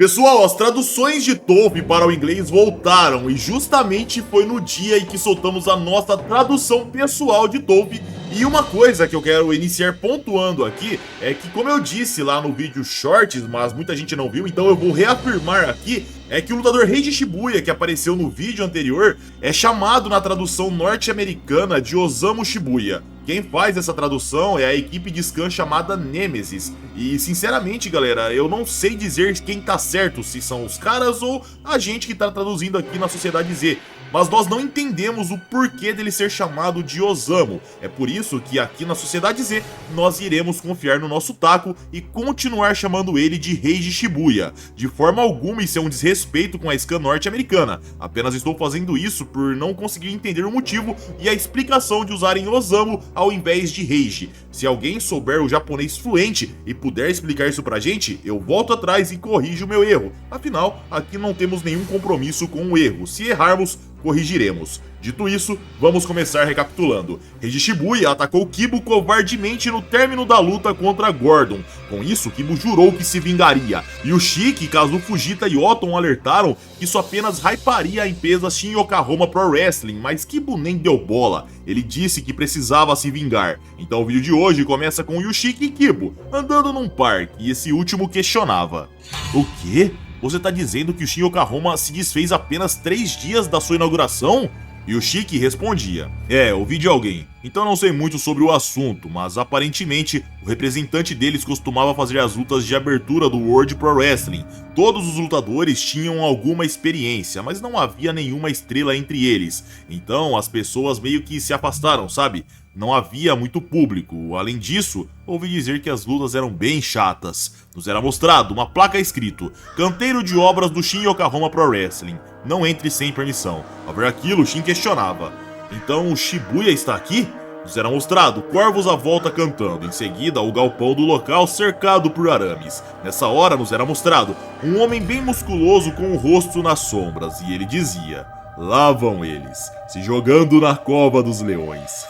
Pessoal, as traduções de Tolkien para o inglês voltaram e justamente foi no dia em que soltamos a nossa tradução pessoal de Tolkien. E uma coisa que eu quero iniciar pontuando aqui é que, como eu disse lá no vídeo Shorts, mas muita gente não viu, então eu vou reafirmar aqui, é que o lutador Rei de Shibuya, que apareceu no vídeo anterior, é chamado na tradução norte-americana de Osamu Shibuya. Quem faz essa tradução é a equipe de scan chamada Nemesis. E sinceramente, galera, eu não sei dizer quem tá certo, se são os caras ou a gente que tá traduzindo aqui na Sociedade Z. Mas nós não entendemos o porquê dele ser chamado de Osamu. É por isso que aqui na Sociedade Z nós iremos confiar no nosso taco e continuar chamando ele de Rei de Shibuya. De forma alguma isso é um desrespeito com a scan norte-americana. Apenas estou fazendo isso por não conseguir entender o motivo e a explicação de usarem Osamu ao invés de Reiji. Se alguém souber o japonês fluente e puder explicar isso pra gente, eu volto atrás e corrijo o meu erro. Afinal, aqui não temos nenhum compromisso com o erro. Se errarmos, corrigiremos. Dito isso, vamos começar recapitulando. Rei de Shibuya atacou Kibo covardemente no término da luta contra Gordon. Com isso, Kibo jurou que se vingaria. E o Shiki, Kazu Fujita e Oton alertaram que isso apenas hyparia a empresa Shin Yokohama Pro Wrestling, mas Kibo nem deu bola. Ele disse que precisava se vingar. Então o vídeo de hoje começa com Yushiki e Kibo andando num parque, e esse último questionava: o quê? Você tá dizendo que o Shin Yokohama se desfez apenas 3 dias da sua inauguração? E o Shiki respondia: ouvi de alguém, então não sei muito sobre o assunto, mas aparentemente o representante deles costumava fazer as lutas de abertura do World Pro Wrestling. Todos os lutadores tinham alguma experiência, mas não havia nenhuma estrela entre eles, então as pessoas meio que se afastaram, sabe? Não havia muito público. Além disso, ouvi dizer que as lutas eram bem chatas. Nos era mostrado uma placa escrito: canteiro de obras do Shin Yokohama Pro Wrestling. Não entre sem permissão. Ao ver aquilo, Shin questionava: então o Shibuya está aqui? Nos era mostrado corvos à volta cantando. Em seguida, o galpão do local cercado por arames. Nessa hora, nos era mostrado um homem bem musculoso com o rosto nas sombras. E ele dizia: lá vão eles, se jogando na cova dos leões.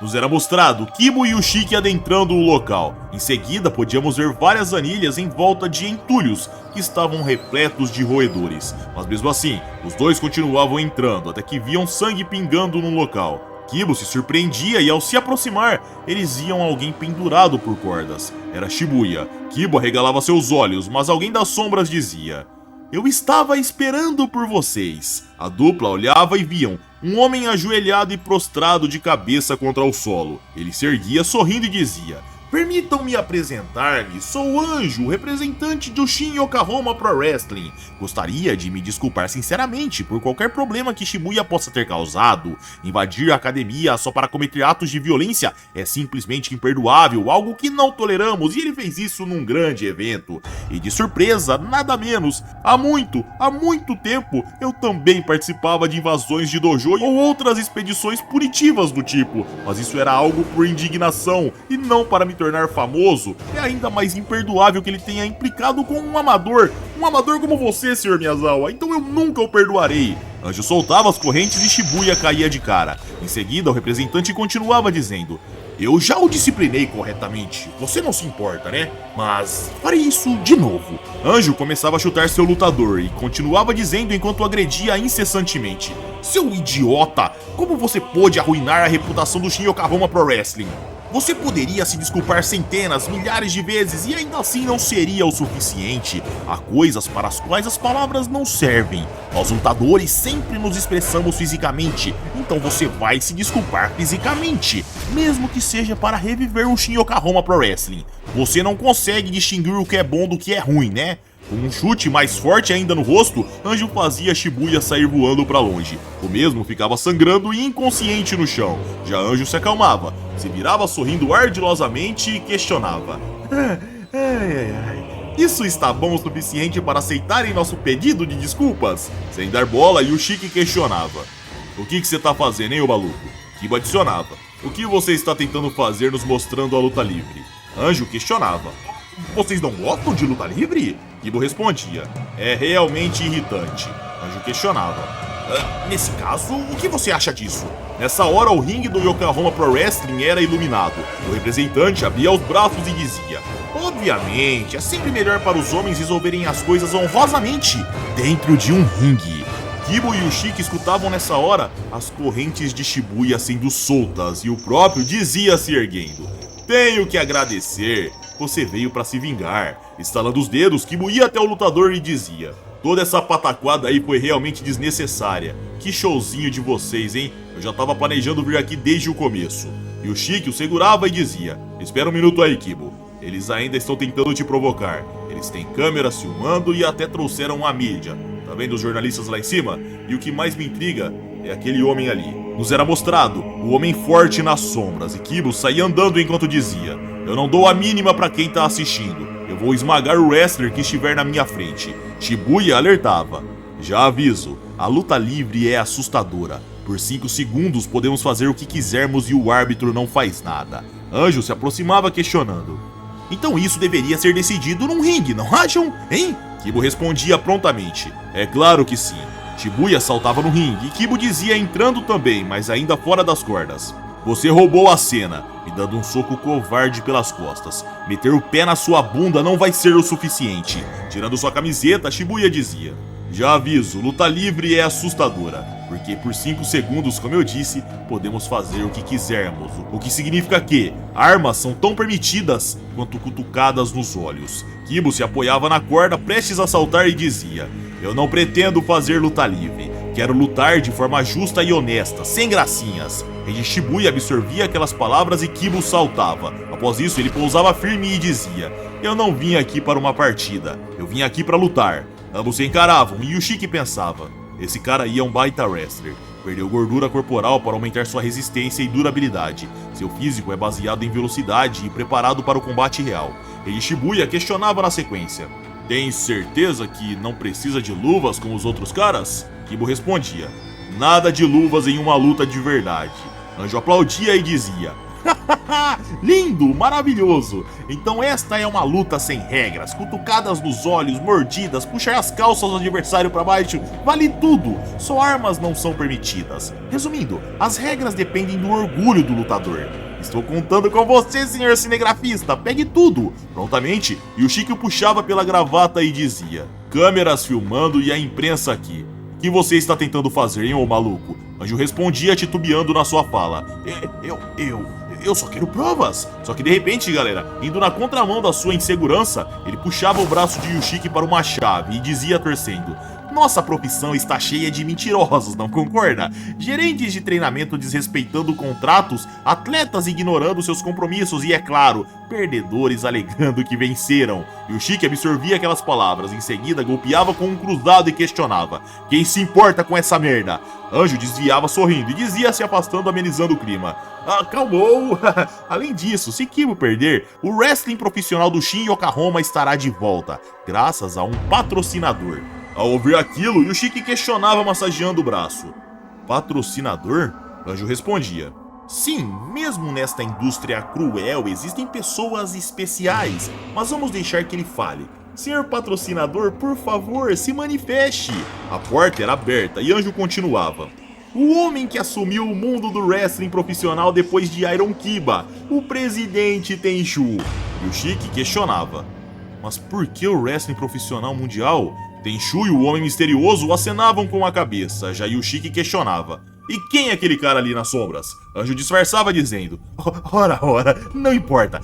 Nos era mostrado Kibo e o Shiki adentrando o local. Em seguida, podíamos ver várias anilhas em volta de entulhos que estavam repletos de roedores. Mas mesmo assim, os dois continuavam entrando até que viam sangue pingando no local. Kibo se surpreendia e ao se aproximar, eles viam alguém pendurado por cordas. Era Shibuya. Kibo arregalava seus olhos, mas alguém das sombras dizia: eu estava esperando por vocês. A dupla olhava e viam um homem ajoelhado e prostrado de cabeça contra o solo. Ele se erguia sorrindo e dizia: permitam-me apresentar-me, sou Anjo, representante do Shin Yokohama Pro Wrestling. Gostaria de me desculpar sinceramente por qualquer problema que Shibuya possa ter causado. Invadir a academia só para cometer atos de violência é simplesmente imperdoável, algo que não toleramos, e ele fez isso num grande evento. E de surpresa, nada menos, há muito tempo, eu também participava de invasões de dojo ou outras expedições punitivas do tipo, mas isso era algo por indignação e não para me tornar famoso. É ainda mais imperdoável que ele tenha implicado com um amador como você, Sr. Miyazawa, então eu nunca o perdoarei. Anjo soltava as correntes e Shibuya caía de cara. Em seguida, o representante continuava dizendo: eu já o disciplinei corretamente, você não se importa, né? Mas farei isso de novo. Anjo começava a chutar seu lutador e continuava dizendo enquanto agredia incessantemente: seu idiota, como você pôde arruinar a reputação do Shin Yokohama Pro Wrestling? Você poderia se desculpar centenas, milhares de vezes e ainda assim não seria o suficiente. Há coisas para as quais as palavras não servem. Nós lutadores sempre nos expressamos fisicamente, então você vai se desculpar fisicamente, mesmo que seja para reviver o Shin Yokohama Pro Wrestling. Você não consegue distinguir o que é bom do que é ruim, né? Com um chute mais forte ainda no rosto, Anjo fazia Shibuya sair voando para longe. O mesmo ficava sangrando e inconsciente no chão. Já Anjo se acalmava, se virava sorrindo ardilosamente e questionava: isso está bom o suficiente para aceitarem nosso pedido de desculpas? Sem dar bola, Yushiki questionava: o que você tá fazendo, hein, ô maluco? Kibo adicionava: o que você está tentando fazer nos mostrando a luta livre? Anjo questionava: vocês não gostam de luta livre? Kibo respondia: é realmente irritante. Anjo questionava: Nesse caso, o que você acha disso? Nessa hora, o ringue do Yokohama Pro Wrestling era iluminado. O representante abria os braços e dizia: obviamente, é sempre melhor para os homens resolverem as coisas honrosamente dentro de um ringue. Kibo e o Shiki escutavam nessa hora as correntes de Shibuya sendo soltas e o próprio dizia se erguendo: tenho que agradecer, você veio para se vingar. Estalando os dedos, Kibo ia até o lutador e dizia: toda essa pataquada aí foi realmente desnecessária. Que showzinho de vocês, hein? Eu já tava planejando vir aqui desde o começo. E o Shiki o segurava e dizia: espera um minuto aí, Kibo. Eles ainda estão tentando te provocar. Eles têm câmeras filmando e até trouxeram a mídia. Tá vendo os jornalistas lá em cima? E o que mais me intriga é aquele homem ali. Nos era mostrado o homem forte nas sombras e Kibo saía andando enquanto dizia: eu não dou a mínima pra quem tá assistindo. Eu vou esmagar o wrestler que estiver na minha frente. Shibuya alertava: já aviso, a luta livre é assustadora. Por 5 segundos podemos fazer o que quisermos e o árbitro não faz nada. Anjo se aproximava questionando: então isso deveria ser decidido num ringue, não acham? Hein? Kibo respondia prontamente: é claro que sim. Shibuya saltava no ringue e Kibo dizia entrando também, mas ainda fora das cordas: você roubou a cena, me dando um soco covarde pelas costas. Meter o pé na sua bunda não vai ser o suficiente. Tirando sua camiseta, Shibuya dizia: já aviso, luta livre é assustadora, porque por 5 segundos, como eu disse, podemos fazer o que quisermos. O que significa que armas são tão permitidas quanto cutucadas nos olhos. Kibo se apoiava na corda prestes a saltar e dizia: eu não pretendo fazer luta livre. Quero lutar de forma justa e honesta, sem gracinhas. Rei Shibuya absorvia aquelas palavras e Kibo saltava. Após isso, ele pousava firme e dizia: eu não vim aqui para uma partida, eu vim aqui para lutar. Ambos se encaravam e o Shiki pensava: esse cara aí é um baita wrestler. Perdeu gordura corporal para aumentar sua resistência e durabilidade. Seu físico é baseado em velocidade e preparado para o combate real. Rei Shibuya questionava na sequência: tem certeza que não precisa de luvas como os outros caras? Kibo respondia: nada de luvas em uma luta de verdade. Anjo aplaudia e dizia: lindo, maravilhoso. Então esta é uma luta sem regras. Cutucadas nos olhos, mordidas, puxar as calças do adversário para baixo, vale tudo. Só armas não são permitidas. Resumindo, as regras dependem do orgulho do lutador. Estou contando com você, senhor cinegrafista, pegue tudo. Prontamente, Yoshiki o puxava pela gravata e dizia: câmeras filmando e a imprensa aqui. O que você está tentando fazer, hein, ô maluco? Anjo respondia titubeando na sua fala: eu só quero provas. Só que de repente, galera, indo na contramão da sua insegurança, ele puxava o braço de Yoshiki para uma chave e dizia torcendo: nossa profissão está cheia de mentirosos, não concorda? Gerentes de treinamento desrespeitando contratos, atletas ignorando seus compromissos e, é claro, perdedores alegando que venceram. Yoshiki absorvia aquelas palavras, em seguida golpeava com um cruzado e questionava: quem se importa com essa merda? Anjo desviava sorrindo e dizia se afastando, amenizando o clima: calmou! Além disso, se Kibo perder, o wrestling profissional do Shin Yokohama estará de volta, graças a um patrocinador. Ao ouvir aquilo, Yoshiki questionava massageando o braço: patrocinador? Anjo respondia: sim, mesmo nesta indústria cruel existem pessoas especiais, mas vamos deixar que ele fale. Senhor patrocinador, por favor, se manifeste. A porta era aberta e Anjo continuava: o homem que assumiu o mundo do wrestling profissional depois de Iron Kiba, o presidente Tenshu. Yoshiki questionava: mas por que o wrestling profissional mundial? Tenshu e o Homem Misterioso acenavam com a cabeça, já Yoshiki questionava: e quem é aquele cara ali nas sombras? Anjo disfarçava dizendo: ora, não importa,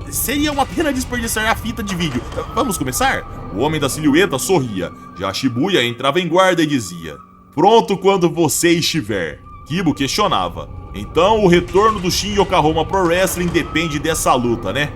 seria uma pena desperdiçar a fita de vídeo, vamos começar? O Homem da Silhueta sorria, já Shibuya entrava em guarda e dizia: pronto quando você estiver. Kibo questionava: então o retorno do Shin Yokohama Pro Wrestling depende dessa luta, né?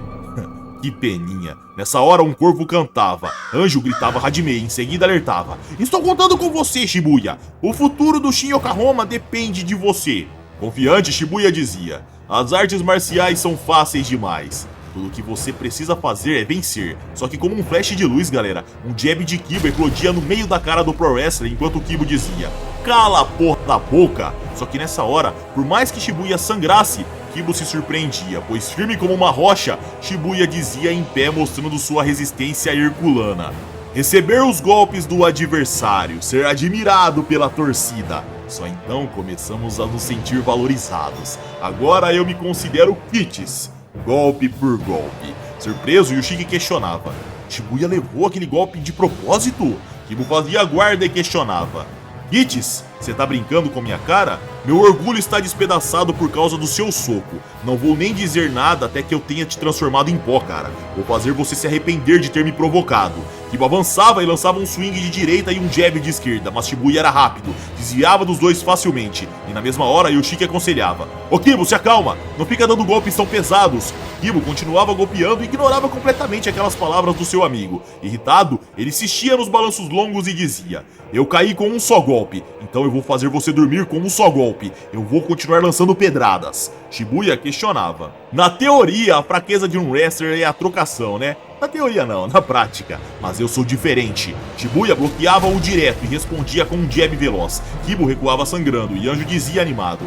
Que peninha. Nessa hora um corvo cantava. Anjo gritava Hajime, em seguida alertava: estou contando com você, Shibuya. O futuro do Shin Yokohama depende de você. Confiante, Shibuya dizia: as artes marciais são fáceis demais. Tudo que você precisa fazer é vencer. Só que como um flash de luz, galera, um jab de Kibo eclodia no meio da cara do Pro Wrestler enquanto o Kibo dizia: cala a porra da boca. Só que nessa hora, por mais que Shibuya sangrasse, Kibo se surpreendia, pois firme como uma rocha, Shibuya dizia em pé mostrando sua resistência herculana: receber os golpes do adversário, ser admirado pela torcida. Só então começamos a nos sentir valorizados. Agora eu me considero kits, golpe por golpe. Surpreso, Yoshiki questionava: Shibuya levou aquele golpe de propósito? Kibo fazia guarda e questionava: Kits, você tá brincando com minha cara? Meu orgulho está despedaçado por causa do seu soco. Não vou nem dizer nada até que eu tenha te transformado em pó, cara. Vou fazer você se arrepender de ter me provocado. Kibo avançava e lançava um swing de direita e um jab de esquerda, mas Shibuya era rápido, desviava dos dois facilmente. E na mesma hora, Yoshiki aconselhava: Ô Kibo, se acalma, não fica dando golpes tão pesados. Kibo continuava golpeando e ignorava completamente aquelas palavras do seu amigo. Irritado, ele insistia nos balanços longos e dizia: eu caí com um só golpe, então eu vou fazer você dormir com um só golpe. Eu vou continuar lançando pedradas. Shibuya questionava: na teoria, a fraqueza de um wrestler é a trocação, né? Na teoria não, na prática. Mas eu sou diferente. Shibuya bloqueava o direto e respondia com um jab veloz. Kibo recuava sangrando e Anjo dizia animado: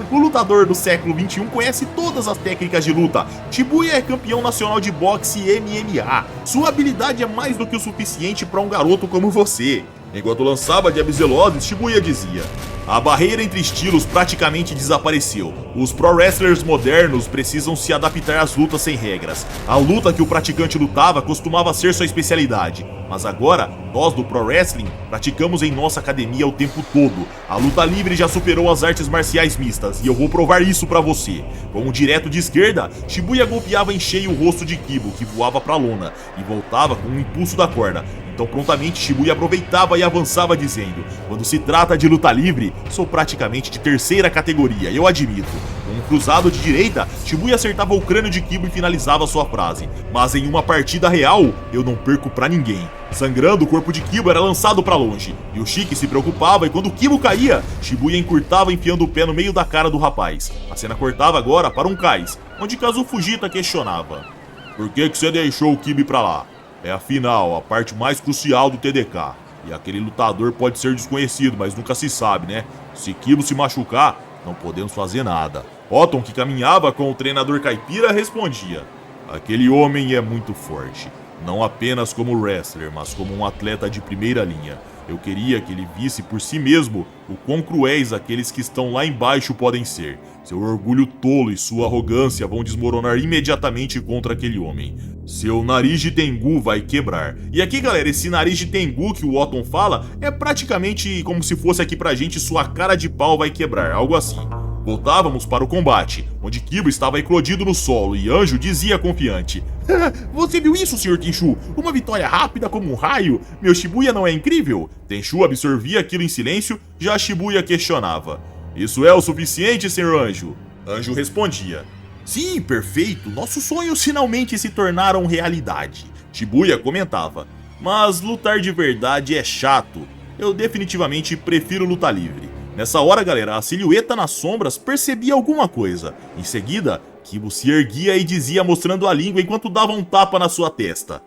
o lutador do século XXI conhece todas as técnicas de luta. Shibuya é campeão nacional de boxe e MMA. Sua habilidade é mais do que o suficiente para um garoto como você. Enquanto lançava jabs velozes, Shibuya dizia: a barreira entre estilos praticamente desapareceu. Os pro wrestlers modernos precisam se adaptar às lutas sem regras. A luta que o praticante lutava costumava ser sua especialidade, mas agora, nós do pro wrestling praticamos em nossa academia o tempo todo. A luta livre já superou as artes marciais mistas, e eu vou provar isso pra você. Com um direto de esquerda, Shibuya golpeava em cheio o rosto de Kibo, que voava pra lona, e voltava com um impulso da corda. Então prontamente Shibuya aproveitava e avançava dizendo: quando se trata de luta livre, sou praticamente de terceira categoria, eu admito. Com um cruzado de direita, Shibuya acertava o crânio de Kibo e finalizava sua frase: mas em uma partida real, eu não perco pra ninguém. Sangrando, o corpo de Kibo era lançado pra longe. Yoshiki se preocupava e quando Kibo caía, Shibuya encurtava enfiando o pé no meio da cara do rapaz. A cena cortava agora para um cais, onde Kazu Fujita questionava: por que você deixou o Kibo ir pra lá? É a final, a parte mais crucial do TDK. E aquele lutador pode ser desconhecido, mas nunca se sabe, né? Se Kibo se machucar, não podemos fazer nada. Otton, que caminhava com o treinador caipira, respondia: aquele homem é muito forte. Não apenas como wrestler, mas como um atleta de primeira linha. Eu queria que ele visse por si mesmo o quão cruéis aqueles que estão lá embaixo podem ser. Seu orgulho tolo e sua arrogância vão desmoronar imediatamente contra aquele homem. Seu nariz de Tengu vai quebrar. E aqui, galera, esse nariz de Tengu que o Otton fala é praticamente como se fosse aqui pra gente: sua cara de pau vai quebrar, algo assim. Voltávamos para o combate, onde Kibo estava eclodido no solo e Anjo dizia confiante: você viu isso, Sr. Tenchu? Uma vitória rápida como um raio? Meu Shibuya não é incrível? Tenchu absorvia aquilo em silêncio, já Shibuya questionava: isso é o suficiente, Sr. Anjo? Anjo respondia: sim, perfeito, nossos sonhos finalmente se tornaram realidade. Shibuya comentava: mas lutar de verdade é chato. Eu definitivamente prefiro luta livre. Nessa hora, galera, a silhueta nas sombras percebia alguma coisa. Em seguida, Kibo se erguia e dizia mostrando a língua enquanto dava um tapa na sua testa: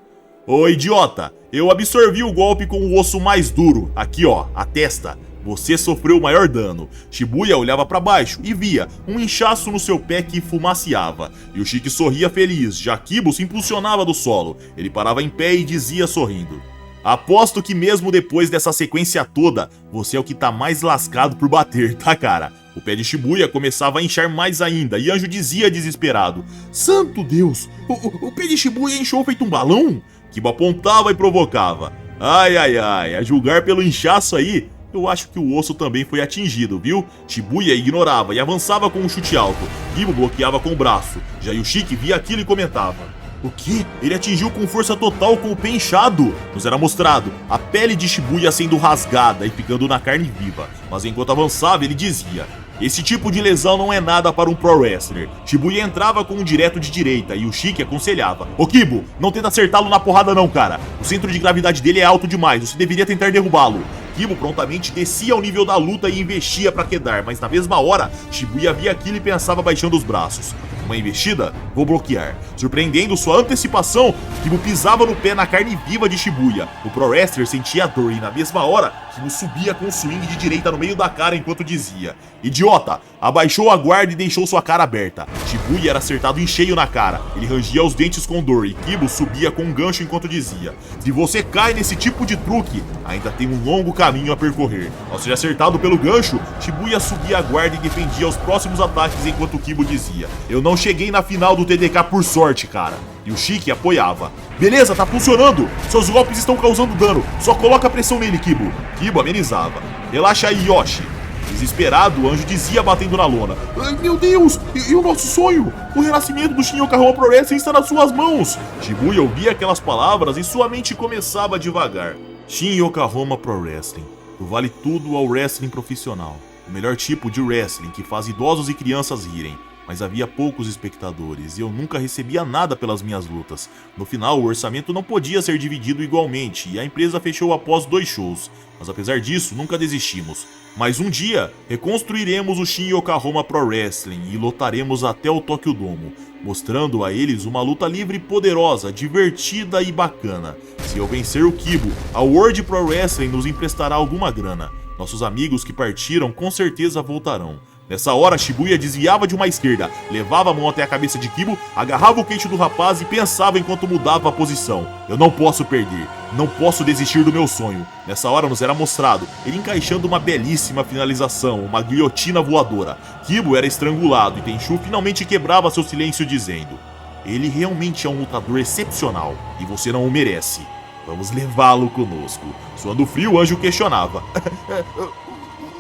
ô idiota, eu absorvi o golpe com o osso mais duro. Aqui ó, a testa. Você sofreu o maior dano. Shibuya olhava para baixo e via um inchaço no seu pé que fumaciava. Yoshiki sorria feliz, já Kibo se impulsionava do solo. Ele parava em pé e dizia sorrindo: aposto que mesmo depois dessa sequência toda, você é o que tá mais lascado por bater, tá, cara? O pé de Shibuya começava a inchar mais ainda e Anjo dizia desesperado: santo Deus, o pé de Shibuya inchou feito um balão? Kibo apontava e provocava: ai, ai, ai, a julgar pelo inchaço aí, eu acho que o osso também foi atingido, viu? Shibuya ignorava e avançava com um chute alto. Kibo bloqueava com o braço. Já Yoshiki via aquilo e comentava: o que? Ele atingiu com força total com o pé inchado. Nos era mostrado a pele de Shibuya sendo rasgada e ficando na carne viva. Mas enquanto avançava, ele dizia: esse tipo de lesão não é nada para um pro wrestler. Shibuya entrava com um direto de direita e Yoshiki aconselhava: ô Kibo, não tenta acertá-lo na porrada não, cara. O centro de gravidade dele é alto demais, você deveria tentar derrubá-lo. Kibo prontamente descia ao nível da luta e investia para quedar, mas na mesma hora, Shibuya via aquilo e pensava baixando os braços: uma investida? Vou bloquear. Surpreendendo sua antecipação, Kibo pisava no pé na carne viva de Shibuya. O pro wrestler sentia dor e na mesma hora, Kibo subia com o swing de direita no meio da cara enquanto dizia: idiota, abaixou a guarda e deixou sua cara aberta. Shibuya era acertado em cheio na cara, ele rangia os dentes com dor e Kibo subia com um gancho enquanto dizia: se você cai nesse tipo de truque, ainda tem um longo caminho a percorrer. Ao ser acertado pelo gancho, Shibuya subia a guarda e defendia os próximos ataques enquanto Kibo dizia: eu não cheguei na final do TDK por sorte, cara. E o Shiki apoiava: beleza, tá funcionando, seus golpes estão causando dano, só coloca pressão nele, Kibo. Kibo amenizava: relaxa aí, Yoshi. Desesperado, o anjo dizia batendo na lona: ai, meu Deus, e o nosso sonho? O renascimento do Shin Yokohama Pro Wrestling está nas suas mãos. Shibuya ouvia aquelas palavras e sua mente começava a divagar. Shin Yokohama Pro Wrestling, tu vale tudo ao wrestling profissional. O melhor tipo de wrestling que faz idosos e crianças rirem. Mas havia poucos espectadores e eu nunca recebia nada pelas minhas lutas. No final, o orçamento não podia ser dividido igualmente e a empresa fechou após 2 shows. Mas apesar disso, nunca desistimos. Mas um dia, reconstruiremos o Shin Yokohama Pro Wrestling e lotaremos até o Tokyo Dome, mostrando a eles uma luta livre poderosa, divertida e bacana. Se eu vencer o Kibo, a World Pro Wrestling nos emprestará alguma grana. Nossos amigos que partiram com certeza voltarão. Nessa hora, Shibuya desviava de uma esquerda, levava a mão até a cabeça de Kibo, agarrava o queixo do rapaz e pensava enquanto mudava a posição. Eu não posso perder, não posso desistir do meu sonho. Nessa hora nos era mostrado ele encaixando uma belíssima finalização, uma guilhotina voadora. Kibo era estrangulado e Tenchu finalmente quebrava seu silêncio dizendo: ele realmente é um lutador excepcional e você não o merece. Vamos levá-lo conosco. Suando frio, o anjo questionava: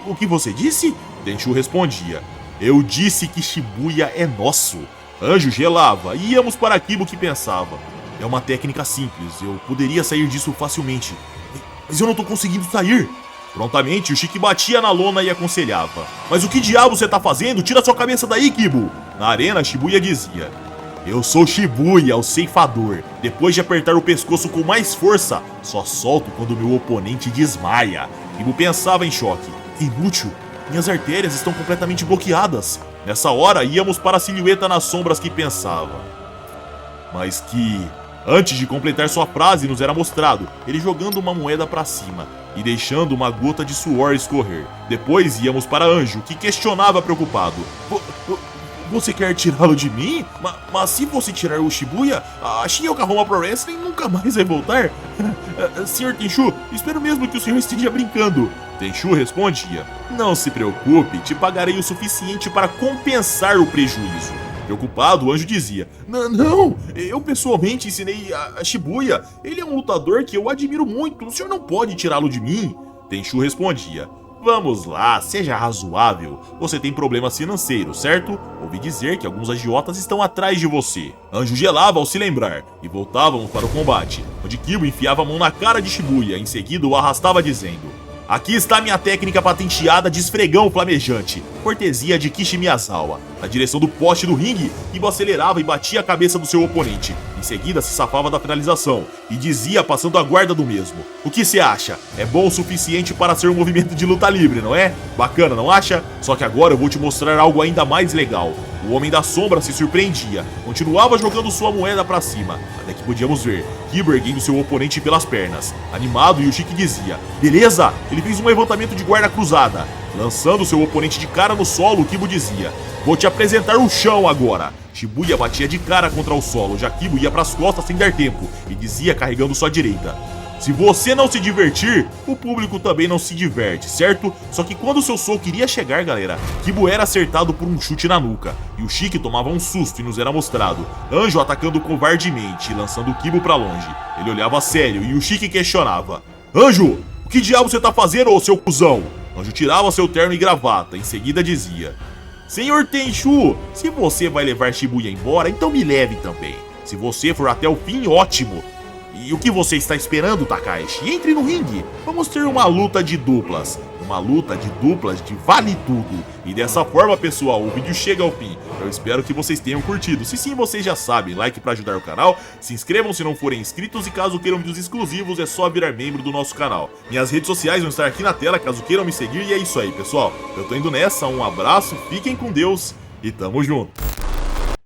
o que você disse? Tenchu respondia: eu disse que Shibuya é nosso. Anjo gelava e íamos para Kibo que pensava: é uma técnica simples, eu poderia sair disso facilmente. Mas eu não tô conseguindo sair. Prontamente o Shiki batia na lona e aconselhava: mas o que diabo você tá fazendo? Tira sua cabeça daí, Kibo. Na arena, Shibuya dizia: eu sou Shibuya, o ceifador. Depois de apertar o pescoço com mais força, só solto quando meu oponente desmaia. Kibo pensava em choque: inútil, minhas artérias estão completamente bloqueadas. Nessa hora, íamos para a silhueta nas sombras que pensava. Mas que... Antes de completar sua frase, nos era mostrado ele jogando uma moeda para cima e deixando uma gota de suor escorrer. Depois íamos para Anjo, que questionava preocupado: você quer tirá-lo de mim? Mas se você tirar o Shibuya, a Shin Yokohama Pro Wrestling nunca mais vai voltar? Sr. Tenchu, espero mesmo que o senhor esteja brincando. Tenchu respondia: não se preocupe, te pagarei o suficiente para compensar o prejuízo. Preocupado, o anjo dizia: não, eu pessoalmente ensinei a Shibuya, ele é um lutador que eu admiro muito, o senhor não pode tirá-lo de mim. Tenchu respondia: vamos lá, seja razoável, você tem problemas financeiros, certo? Ouvi dizer que alguns agiotas estão atrás de você. Anjo gelava ao se lembrar, e voltávamos para o combate, onde Kibo enfiava a mão na cara de Shibuya, em seguida o arrastava dizendo: aqui está minha técnica patenteada de esfregão flamejante, cortesia de Kishi Miyazawa. Na direção do poste do ringue, Kibo acelerava e batia a cabeça do seu oponente. Em seguida se safava da finalização e dizia passando a guarda do mesmo: o que você acha? É bom o suficiente para ser um movimento de luta livre, não é? Bacana, não acha? Só que agora eu vou te mostrar algo ainda mais legal. O Homem da Sombra se surpreendia, continuava jogando sua moeda pra cima, até que podíamos ver Kibo erguendo seu oponente pelas pernas. Animado, Yushiki dizia: beleza, ele fez um levantamento de guarda cruzada. Lançando seu oponente de cara no solo, Kibo dizia: vou te apresentar o chão agora. Shibuya batia de cara contra o solo, já Kibo ia pras costas sem dar tempo, e dizia carregando sua direita: se você não se divertir, o público também não se diverte, certo? Só que quando seu soco iria chegar, galera, Kibo era acertado por um chute na nuca, e o Shiki tomava um susto e nos era mostrado Anjo atacando covardemente e lançando Kibo pra longe. Ele olhava sério e o Shiki questionava: Anjo, o que diabo você tá fazendo, ô seu cuzão? Anjo tirava seu terno e gravata, em seguida dizia: Senhor Tenchu, se você vai levar Shibuya embora, então me leve também. Se você for até o fim, ótimo. E o que você está esperando, Takahashi? Entre no ringue. Vamos ter uma luta de duplas. Uma luta de duplas de vale tudo. E dessa forma, pessoal, o vídeo chega ao fim. Eu espero que vocês tenham curtido. Se sim, vocês já sabem, like para ajudar o canal. Se inscrevam se não forem inscritos. E caso queiram vídeos exclusivos, é só virar membro do nosso canal. Minhas redes sociais vão estar aqui na tela, caso queiram me seguir. E é isso aí, pessoal. Eu tô indo nessa. Um abraço, fiquem com Deus e tamo junto.